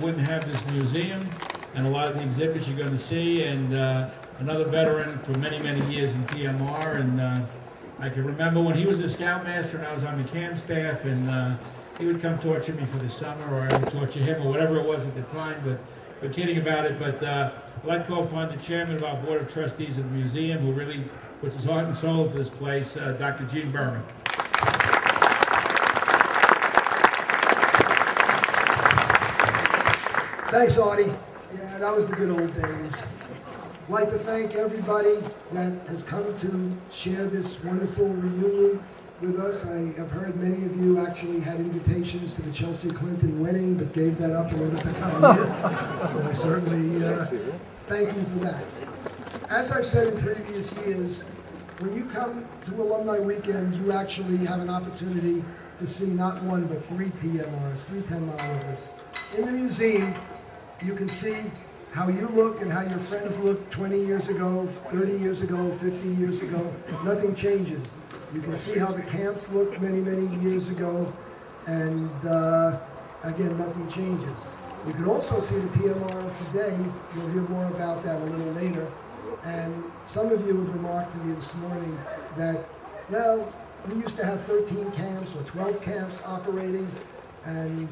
wouldn't have this museum and a lot of the exhibits you're going to see, and another veteran for many, many years in T.M.R. And I can remember when he was a scoutmaster and I was on the camp staff, and he would come torture me for the summer, or I would torture him, or whatever it was at the time, but we're kidding about it. But I'd like to call upon the chairman of our Board of Trustees of the museum, who really puts his heart and soul into this place, Dr. Gene Berman. Thanks, Artie. Yeah, that was the good old days. I'd like to thank everybody that has come to share this wonderful reunion with us. I have heard many of you actually had invitations to the Chelsea Clinton wedding, but gave that up in order to come here. So I certainly thank you for that. As I've said in previous years, when you come to Alumni Weekend, you actually have an opportunity to see not one, but three TMRs, three 10-mile rivers. In the museum, you can see how you looked and how your friends looked 20 years ago, 30 years ago, 50 years ago. Nothing changes. You can see how the camps looked many, many years ago, and again, nothing changes. You can also see the TMR of today. You'll hear more about that a little later. And some of you have remarked to me this morning that, well, we used to have 13 camps or 12 camps operating, and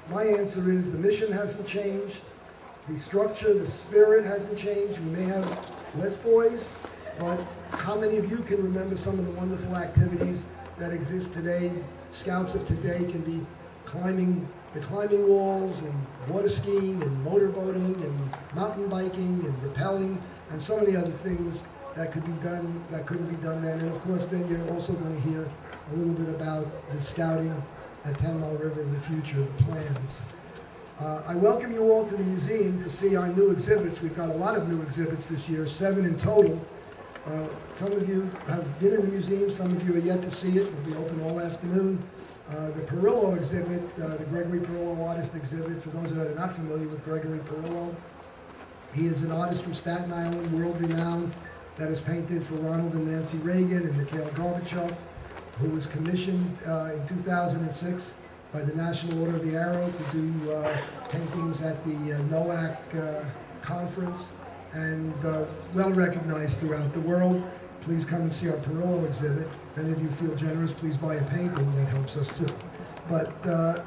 my answer is the mission hasn't changed, the structure, the spirit hasn't changed. We may have less boys, but how many of you can remember some of the wonderful activities that exist today? Scouts of today can be climbing the climbing walls and water skiing and motorboating and mountain biking and rappelling and so many other things that could be done that couldn't be done then. And of course, then you're also going to hear a little bit about the scouting at 10-Mile River of the future, the plans. I welcome you all to the museum to see our new exhibits. We've got a lot of new exhibits this year, 7 in total. Some of you have been in the museum, some of you are yet to see it. We'll be open all afternoon. The Perillo exhibit, the Gregory Perillo artist exhibit, for those that are not familiar with Gregory Perillo, he is an artist from Staten Island, world-renowned, that has painted for Ronald and Nancy Reagan and Mikhail Gorbachev, who was commissioned in 2006 by the National Order of the Arrow to do paintings at the NOAC conference, and well recognized throughout the world. Please come and see our Perillo exhibit. If any of you feel generous, please buy a painting. That helps us too. But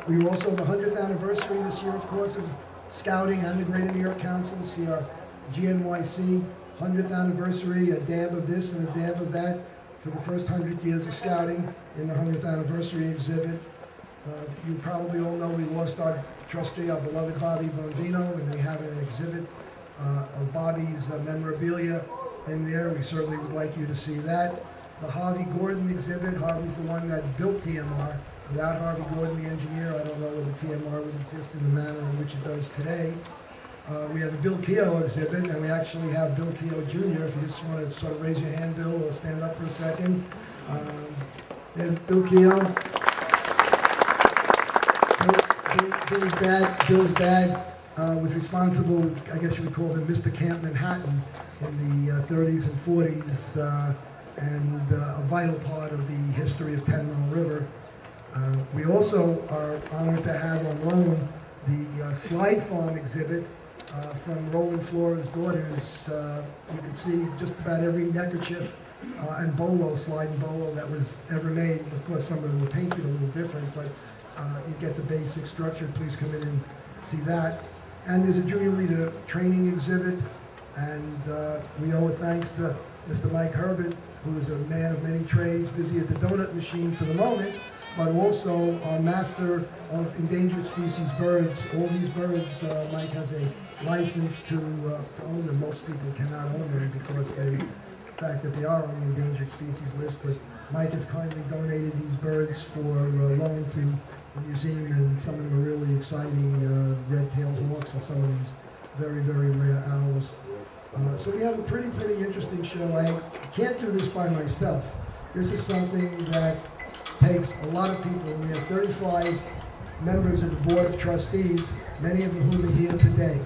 we also, the 100th anniversary this year, of course, of Scouting and the Greater New York Council. See our GNYC 100th anniversary, a dab of this and a dab of that for the first 100 years of Scouting in the 100th anniversary exhibit. You probably all know we lost our trustee, our beloved Bobby Bonvino, and we have an exhibit of Bobby's memorabilia in there. We certainly would like you to see that. The Harvey Gordon exhibit. Harvey's the one that built TMR. Without Harvey Gordon, the engineer, I don't know whether TMR would exist in the manner in which it does today. We have a Bill Keogh exhibit, and we actually have Bill Keogh Jr. If you just want to sort of raise your hand, Bill, or stand up for a second. There's Bill Keogh. Bill's dad was responsible, I guess you would call him Mr. Camp Manhattan in the 30s and 40s, and a vital part of the history of 10-Mile River. We also are honored to have on loan the Slide Farm exhibit from Roland Flora's daughters. You can see just about every neckerchief and bolo, slide and bolo, that was ever made. Of course, some of them were painted a little different, but you get the basic structure. Please come in and see that. And there's a junior leader training exhibit, and we owe a thanks to Mr. Mike Herbert, who is a man of many trades, busy at the donut machine for the moment, but also our master of endangered species birds. All these birds, Mike has a license to own them. Most people cannot own them because of the fact that they are on the endangered species list, but Mike has kindly donated these birds for loan to the museum, and some of them are really exciting, red-tailed hawks and some of these very, very rare owls. So we have a pretty interesting show. I can't do this by myself. This is something that takes a lot of people. We have 35 members of the Board of Trustees, many of whom are here today.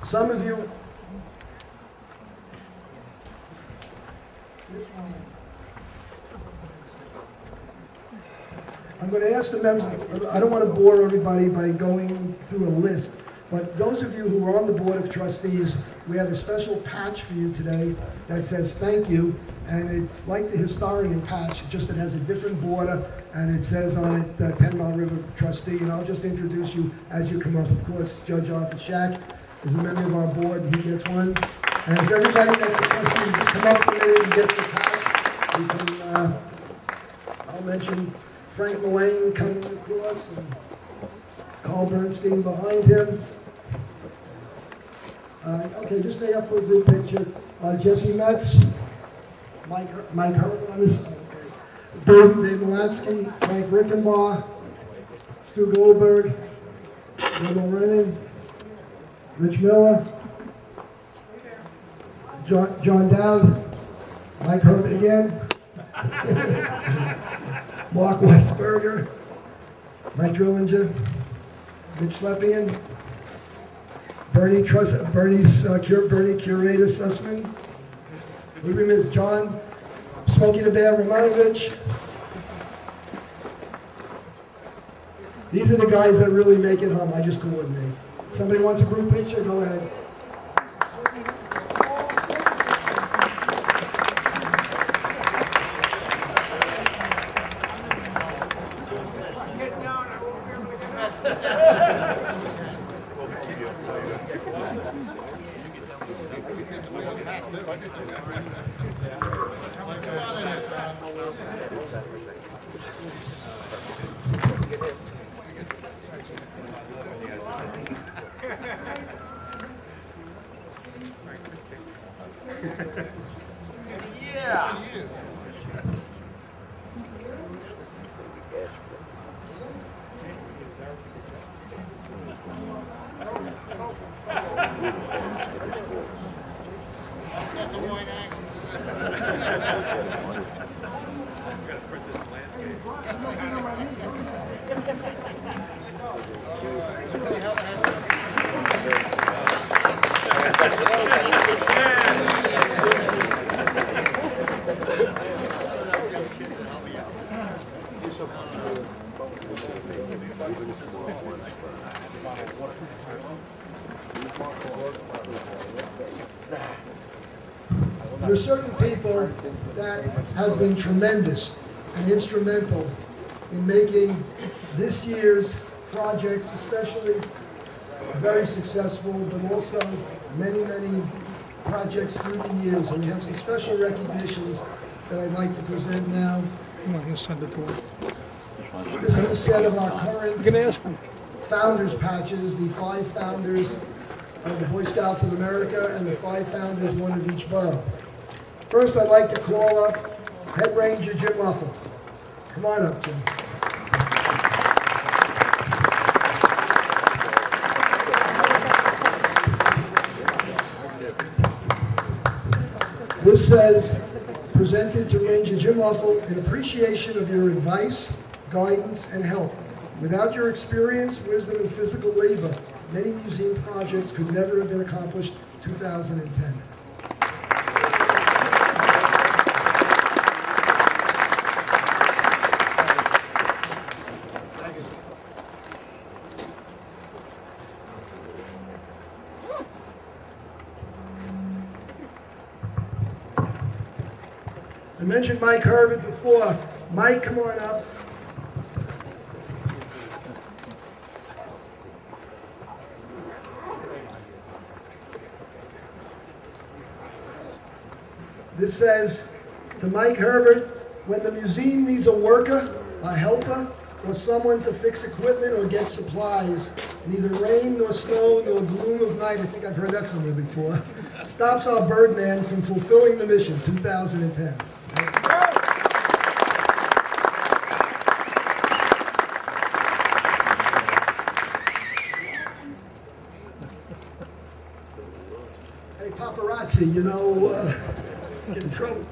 Some of you, I'm going to ask the members, I don't want to bore everybody by going through a list, But those of you who are on the Board of Trustees, we have a special patch for you today that says thank you, and it's like the historian patch, just it has a different border, and it says on it, T.M.R. River Trustee, and I'll just introduce you as you come up. Of course, Judge Arthur Shack is a member of our board, and he gets one. And if everybody that's a trustee would just come up for a minute and get the patch, we can, I'll mention Frank Mullane coming across, and Carl Bernstein behind him. Okay, just stay up for a group picture. Jesse Metz, Mike Herbert on this side. Dave Malatsky, Frank Rickenbaugh, Stu Goldberg, Rebel Rennan, Rich Miller, John Dowd, Mike Herbert again, Mark Weisberger, Mike Drillinger, Mitch Slepian, Bernie Curator Sussman, Ruby Ms. John Smokey the Bear Romanovich. These are the guys that really make it hum. I just coordinate. Somebody wants a group picture? Go ahead. There are certain people that have been tremendous and instrumental in making this year's projects especially very successful, but also many, many projects through the years. And we have some special recognitions that I'd like to present now. Come on, just send it to her. This is a set of our current You can ask him. founders patches, the 5 founders of the Boy Scouts of America and the 5 founders, one of each borough. First, I'd like to call up Head Ranger Jim Ruffle. Come on up, Jim. This says, presented to Ranger Jim Ruffle in appreciation of your advice, guidance, and help. Without your experience, wisdom, and physical labor, many museum projects could never have been accomplished. 2010. I mentioned Mike Herbert before. Mike, come on up. This says, to Mike Herbert, when the museum needs a worker, a helper, or someone to fix equipment or get supplies, neither rain nor snow nor gloom of night, I think I've heard that somewhere before, stops our Birdman from fulfilling the mission, 2010. Hey, paparazzi, you know, get in trouble.